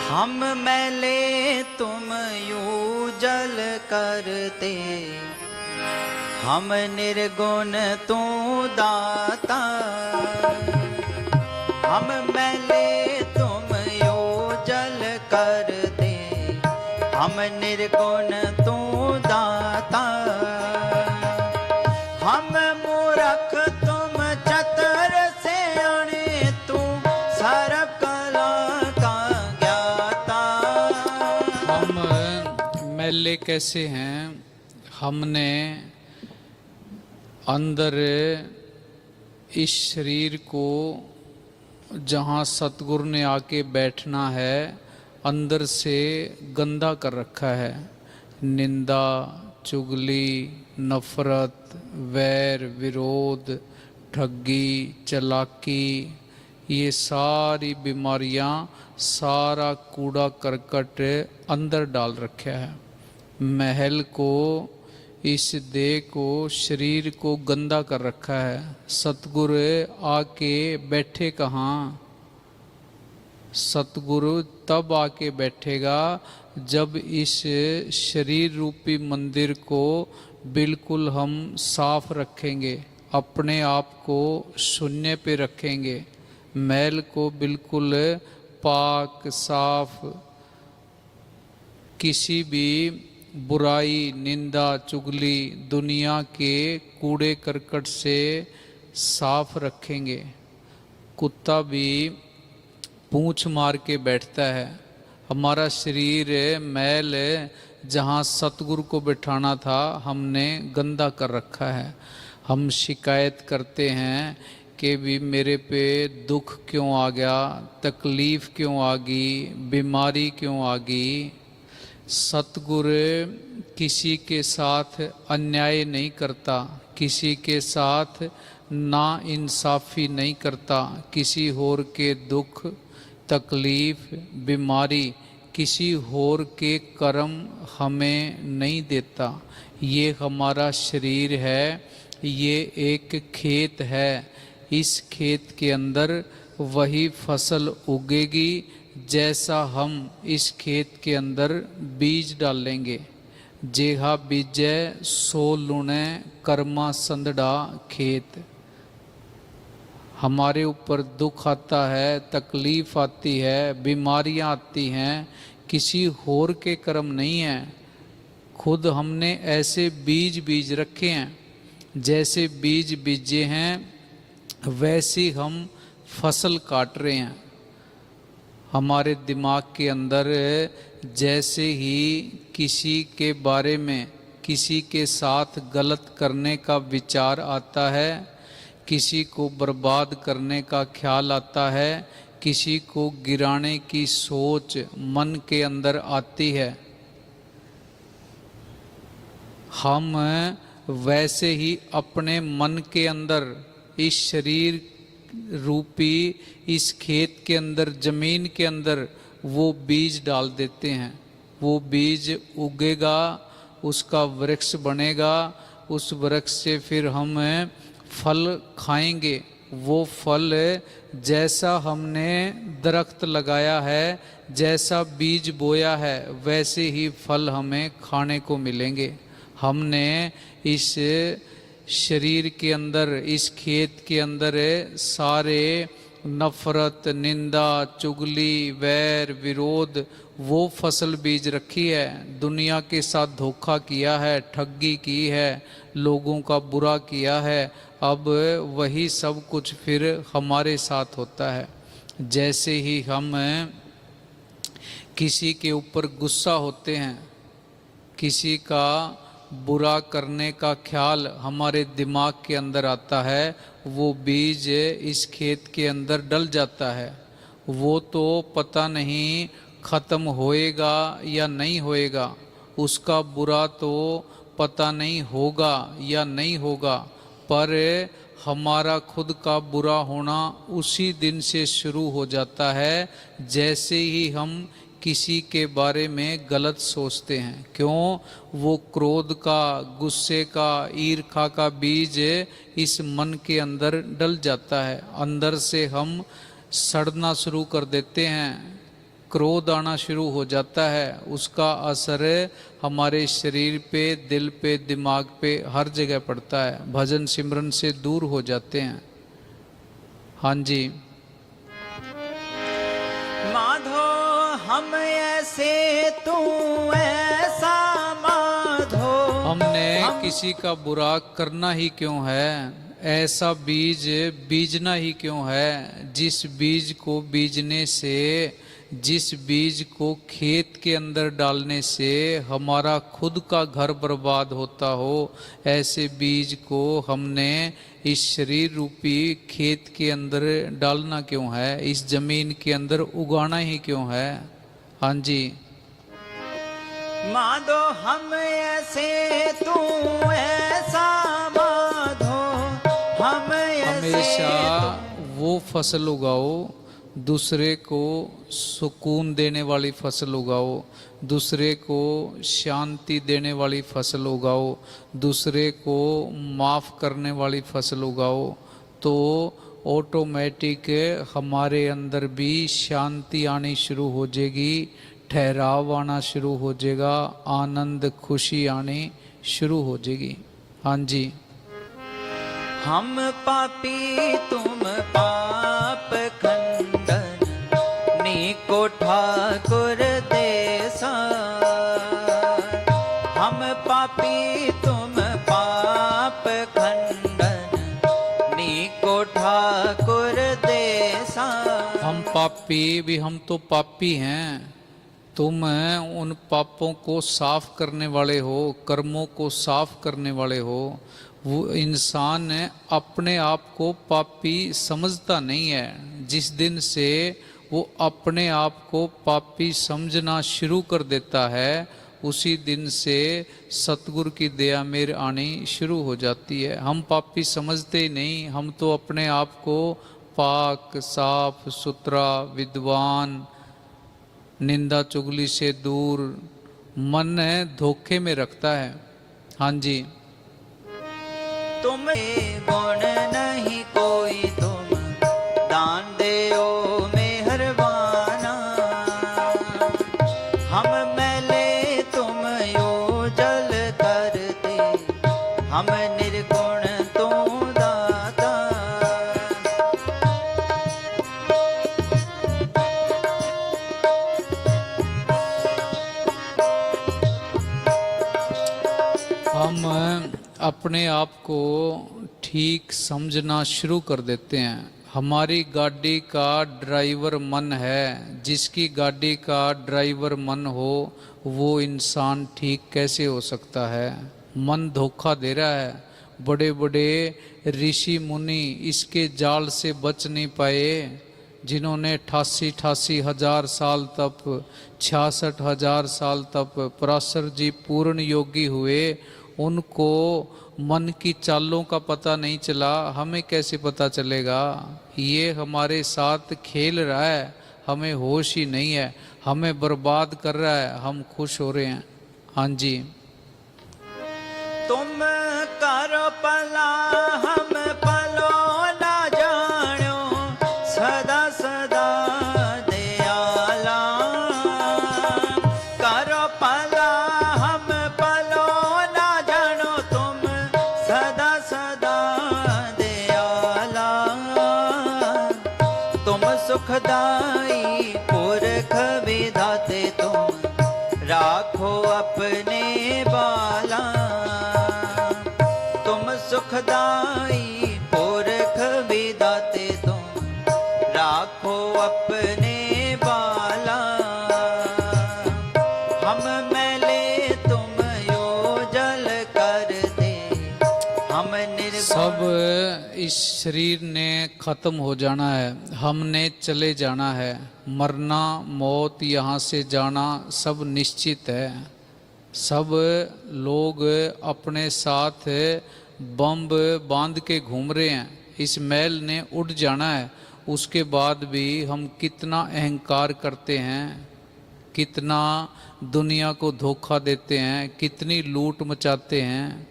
हम मैले तुम यूं जल करते, हम निर्गुण तू दाता। हम मैले तुम यूं जल करते, हम निर्गुण तू दाता। हम मूर्ख तुम चतुर सियाणे, तू सर्व कला का ज्ञाता। हम मैले कैसे हैं? हमने अंदर इस शरीर को जहाँ सतगुरु ने आके बैठना है, अंदर से गंदा कर रखा है। निंदा, चुगली, नफरत, वैर, विरोध, ठगी, चालाकी, ये सारी बीमारियां, सारा कूड़ा करकट अंदर डाल रखा है। महल को, इस देह को, शरीर को गंदा कर रखा है। सतगुरु आके बैठे कहाँ? सतगुरु तब आके बैठेगा जब इस शरीर रूपी मंदिर को बिल्कुल हम साफ रखेंगे, अपने आप को शून्य पे रखेंगे, मैल को बिल्कुल पाक साफ, किसी भी बुराई, निंदा, चुगली, दुनिया के कूड़े करकट से साफ रखेंगे। कुत्ता भी पूंछ मार के बैठता है। हमारा शरीर मैल जहाँ सतगुरु को बिठाना था, हमने गंदा कर रखा है। हम शिकायत करते हैं कि भी मेरे पे दुख क्यों आ गया, तकलीफ़ क्यों आ गई, बीमारी क्यों आ गई। सतगुरु किसी के साथ अन्याय नहीं करता, किसी के साथ ना इंसाफ़ी नहीं करता, किसी होर के दुख, तकलीफ़, बीमारी, किसी होर के कर्म हमें नहीं देता। ये हमारा शरीर है, ये एक खेत है। इस खेत के अंदर वही फसल उगेगी जैसा हम इस खेत के अंदर बीज डालेंगे। जेहा बीजै सो लुणै, कर्मा संदड़ा खेत। हमारे ऊपर दुख आता है, तकलीफ आती है, बीमारियां आती हैं, किसी होर के कर्म नहीं है। खुद हमने ऐसे बीज रखे हैं, जैसे बीज बीजे हैं वैसी हम फसल काट रहे हैं। हमारे दिमाग के अंदर जैसे ही किसी के बारे में, किसी के साथ गलत करने का विचार आता है, किसी को बर्बाद करने का ख्याल आता है, किसी को गिराने की सोच मन के अंदर आती है, हम वैसे ही अपने मन के अंदर इस शरीर रूपी इस खेत के अंदर, जमीन के अंदर वो बीज डाल देते हैं। वो बीज उगेगा, उसका वृक्ष बनेगा, उस वृक्ष से फिर हम फल खाएंगे। वो फल जैसा हमने दरख्त लगाया है, जैसा बीज बोया है, वैसे ही फल हमें खाने को मिलेंगे। हमने इस शरीर के अंदर, इस खेत के अंदर सारे नफरत, निंदा, चुगली, वैर, विरोध, वो फसल बीज रखी है। दुनिया के साथ धोखा किया है, ठगी की है, लोगों का बुरा किया है। अब वही सब कुछ फिर हमारे साथ होता है। जैसे ही हम किसी के ऊपर गुस्सा होते हैं, किसी का बुरा करने का ख्याल हमारे दिमाग के अंदर आता है, वो बीज इस खेत के अंदर डल जाता है। वो तो पता नहीं ख़त्म होएगा या नहीं होएगा, उसका बुरा तो पता नहीं होगा या नहीं होगा, पर हमारा खुद का बुरा होना उसी दिन से शुरू हो जाता है जैसे ही हम किसी के बारे में गलत सोचते हैं। क्यों? वो क्रोध का, गुस्से का, ईर्खा का बीज इस मन के अंदर डल जाता है। अंदर से हम सड़ना शुरू कर देते हैं। क्रोध आना शुरू हो जाता है, उसका असर हमारे शरीर पे, दिल पे, दिमाग पे, हर जगह पड़ता है। भजन सिमरन से दूर हो जाते हैं। हाँ जी। माधो हम ऐसे, तू ऐसा माधो। हमने किसी का बुरा करना ही क्यों है, ऐसा बीज बीजना ही क्यों है, जिस बीज को बीजने से, जिस बीज को खेत के अंदर डालने से हमारा खुद का घर बर्बाद होता हो, ऐसे बीज को हमने इस शरीर रूपी खेत के अंदर डालना क्यों है, इस जमीन के अंदर उगाना ही क्यों है। हाँ जी। माधो हम ऐसे, तू ऐसा माधो। हम हमेशा वो फसल उगाओ, दूसरे को सुकून देने वाली फसल उगाओ, दूसरे को शांति देने वाली फसल उगाओ, दूसरे को माफ़ करने वाली फसल उगाओ, तो ऑटोमेटिक हमारे अंदर भी शांति आनी शुरू हो जाएगी, ठहराव आना शुरू हो जाएगा, आनंद खुशी आनी शुरू हो जाएगी। हाँ जी। हम पापी तुम पाप खंडन, नीको ठाकुर देसा। हम पापी तुम पाप खंडन, नीको ठाकुर देसा। हम पापी भी, हम तो पापी हैं, तुम उन पापों को साफ करने वाले हो, कर्मों को साफ करने वाले हो। वो इंसान अपने आप को पापी समझता नहीं है। जिस दिन से वो अपने आप को पापी समझना शुरू कर देता है, उसी दिन से सतगुरु की दया मेर आनी शुरू हो जाती है। हम पापी समझते ही नहीं, हम तो अपने आप को पाक, साफ सुथरा, विद्वान, निंदा चुगली से दूर, मन धोखे में रखता है। हाँ जी। तुम गुण नहीं कोई, तुम दान देओ मेहरबाना। हम मैले तुम योजल करते, हम निर्गुण तू दाता। हम अपने आप को ठीक समझना शुरू कर देते हैं। हमारी गाड़ी का ड्राइवर मन है। जिसकी गाड़ी का ड्राइवर मन हो, वो इंसान ठीक कैसे हो सकता है। मन धोखा दे रहा है। बड़े बड़े ऋषि मुनि इसके जाल से बच नहीं पाए, जिन्होंने 88 हजार साल तप, 66 हजार साल तप, पराशर जी पूर्ण योगी हुए, उनको मन की चालों का पता नहीं चला। हमें कैसे पता चलेगा। ये हमारे साथ खेल रहा है, हमें होश ही नहीं है, हमें बर्बाद कर रहा है, हम खुश हो रहे हैं। हाँ जी। तुम करो पला हम पलो ना जानो, सदा सदा दयाला। करो पला हम पलो ना जानो, तुम सदा सदा दयाला। तुम सुखदाई पुरख विधाते, तुम राखो अपने बाला। तुम सुखदाई पुरख विधाते, तुम राखो अपने बाला। हम मैले तुम योजल कर दे, हम निर्गुण। सब इस शरीर ने खत्म हो जाना है, हमने चले जाना है। मरना, मौत, यहाँ से जाना सब निश्चित है। सब लोग अपने साथ बम बांध के घूम रहे हैं। इस महल ने उड़ जाना है। उसके बाद भी हम कितना अहंकार करते हैं, कितना दुनिया को धोखा देते हैं, कितनी लूट मचाते हैं।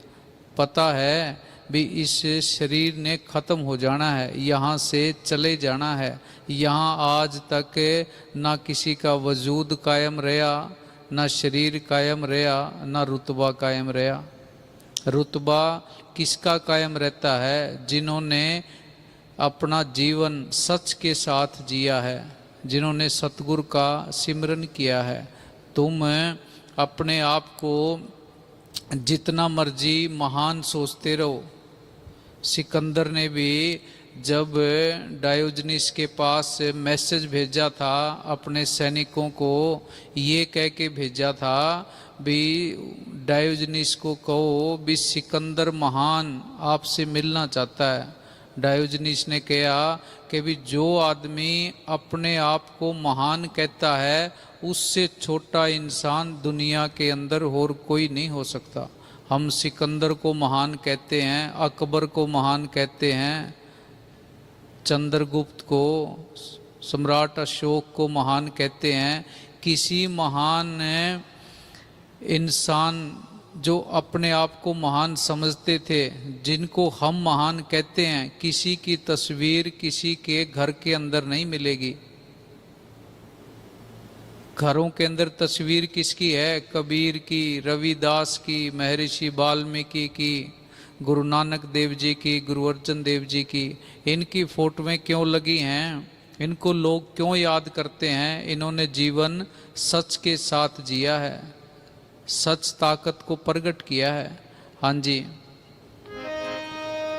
पता है भी इस शरीर ने खत्म हो जाना है, यहाँ से चले जाना है। यहाँ आज तक ना किसी का वजूद कायम रहा, ना शरीर कायम रहा, ना रुतबा कायम रहा। रुतबा किसका कायम रहता है? जिन्होंने अपना जीवन सच के साथ जिया है, जिन्होंने सतगुरु का सिमरन किया है। तुम अपने आप को जितना मर्जी महान सोचते रहो। सिकंदर ने भी जब डायोजनीस के पास मैसेज भेजा था, अपने सैनिकों को ये कह के भेजा था भी डायोजनीस को कहो भी सिकंदर महान आपसे मिलना चाहता है। डायोजनीस ने कहा कि भी जो आदमी अपने आप को महान कहता है उससे छोटा इंसान दुनिया के अंदर और कोई नहीं हो सकता। हम सिकंदर को महान कहते हैं, अकबर को महान कहते हैं, चंद्रगुप्त को, सम्राट अशोक को महान कहते हैं। किसी महान इंसान जो अपने आप को महान समझते थे, जिनको हम महान कहते हैं, किसी की तस्वीर किसी के घर के अंदर नहीं मिलेगी। घरों के अंदर तस्वीर किसकी है? कबीर की, रविदास की, महर्षि वाल्मीकि की, गुरु नानक देव जी की, गुरु अर्जन देव जी की। इनकी फोटोएं क्यों लगी हैं? इनको लोग क्यों याद करते हैं? इन्होंने जीवन सच के साथ जिया है, सच ताकत को प्रकट किया है। हाँ जी।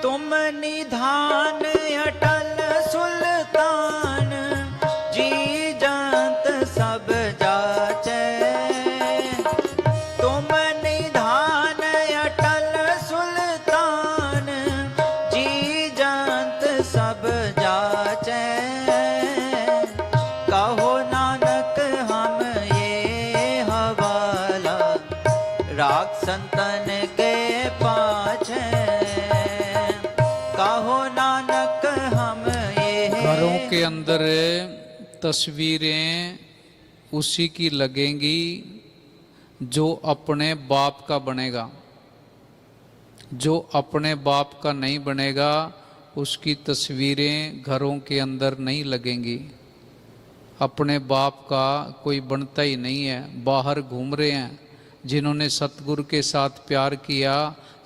तुम निधान अटल सुल्तान, जी जंत सब जाचे। तुम निधान अटल सुल्तान, जी जंत सब जाचे। कहो नानक हम ये हवाला, राग संतन के पाछे। कहो नानक हम ये। घरों के अंदर तस्वीरें उसी की लगेंगी जो अपने बाप का बनेगा। जो अपने बाप का नहीं बनेगा उसकी तस्वीरें घरों के अंदर नहीं लगेंगी। अपने बाप का कोई बनता ही नहीं है। बाहर घूम रहे हैं जिन्होंने सतगुरु के साथ प्यार किया,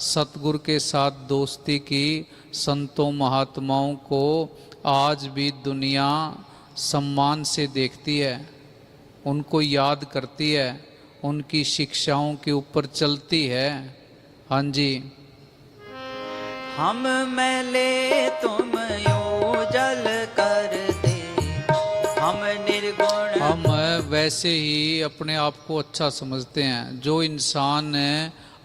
सतगुरु के साथ दोस्ती की, संतों महात्माओं को आज भी दुनिया सम्मान से देखती है, उनको याद करती है, उनकी शिक्षाओं के ऊपर चलती है। हाँ जी। हम मैले तुम योजल कर दे, हम निर्गुण। हम वैसे ही अपने आप को अच्छा समझते हैं। जो इंसान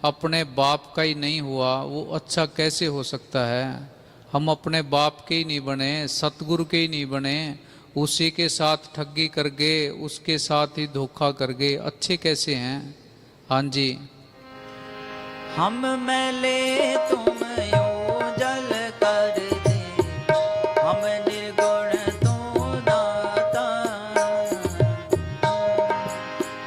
अपने बाप का ही नहीं हुआ वो अच्छा कैसे हो सकता है? हम अपने बाप के ही नहीं बने, सतगुरु के ही नहीं बने, उसी के साथ ठगी कर गए, उसके साथ ही धोखा कर गए, अच्छे कैसे हैं? हाँ जी। हम मैले तुम